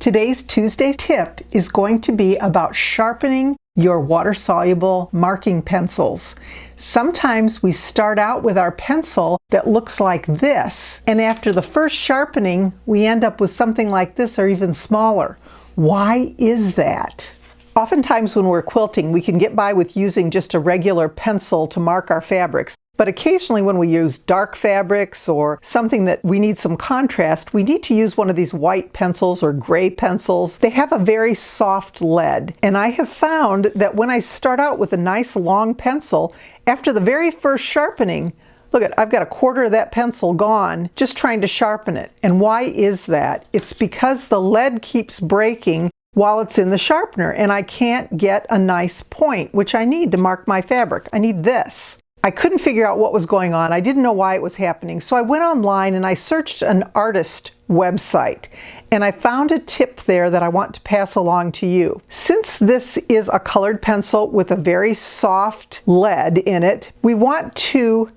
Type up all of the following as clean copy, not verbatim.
Today's Tuesday tip is going to be about sharpening your water-soluble marking pencils. Sometimes we start out with our pencil that looks like this, and after the first sharpening, we end up with something like this or even smaller. Why is that? Oftentimes when we're quilting, we can get by with using just a regular pencil to mark our fabrics. But occasionally when we use dark fabrics or something that we need some contrast, we need to use one of these white pencils or gray pencils. They have a very soft lead, and I have found that when I start out with a nice long pencil, after the very first sharpening, look at, I've got a quarter of that pencil gone just trying to sharpen it. And why is that? It's because the lead keeps breaking while it's in the sharpener, and I can't get a nice point, which I need to mark my fabric. I need this. I couldn't figure out what was going on. I didn't know why it was happening. So I went online and I searched an artist website, and I found a tip there that I want to pass along to you. Since this is a colored pencil with a very soft lead in it, we want to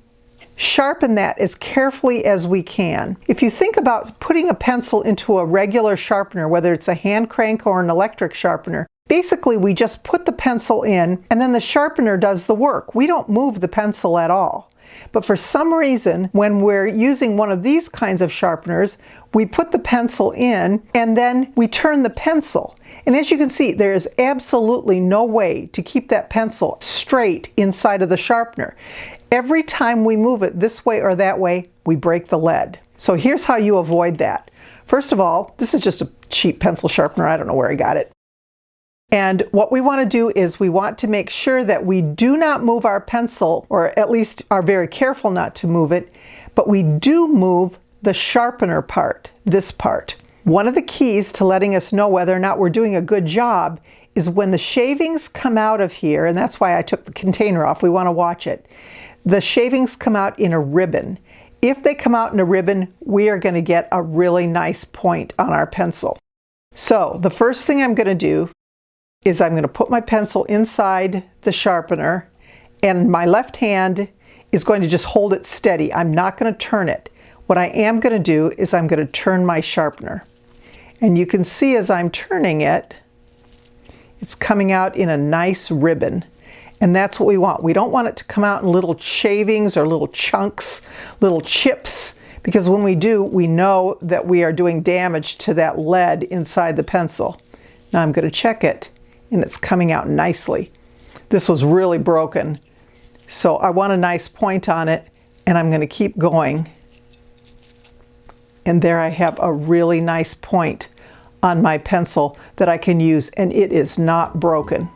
sharpen that as carefully as we can. If you think about putting a pencil into a regular sharpener, whether it's a hand crank or an electric sharpener, basically we just put the pencil in and then the sharpener does the work. We don't move the pencil at all. But for some reason, when we're using one of these kinds of sharpeners, we put the pencil in and then we turn the pencil. And as you can see, there is absolutely no way to keep that pencil straight inside of the sharpener. Every time we move it this way or that way, we break the lead. So here's how you avoid that. First of all, this is just a cheap pencil sharpener. I don't know where I got it. And what we want to do is we want to make sure that we do not move our pencil, or at least are very careful not to move it, but we do move the sharpener part, this part. One of the keys to letting us know whether or not we're doing a good job is when the shavings come out of here, and that's why I took the container off, we want to watch it. The shavings come out in a ribbon. If they come out in a ribbon, we are going to get a really nice point on our pencil. So the first thing I'm going to do is I'm going to put my pencil inside the sharpener, and my left hand is going to just hold it steady. I'm not going to turn it. What I am going to do is I'm going to turn my sharpener. And you can see as I'm turning it, it's coming out in a nice ribbon. And that's what we want. We don't want it to come out in little shavings or little chunks, little chips, because when we do, we know that we are doing damage to that lead inside the pencil. Now I'm going to check it, and it's coming out nicely. This was really broken, so I want a nice point on it, and I'm going to keep going. And there I have a really nice point on my pencil that I can use, and it is not broken.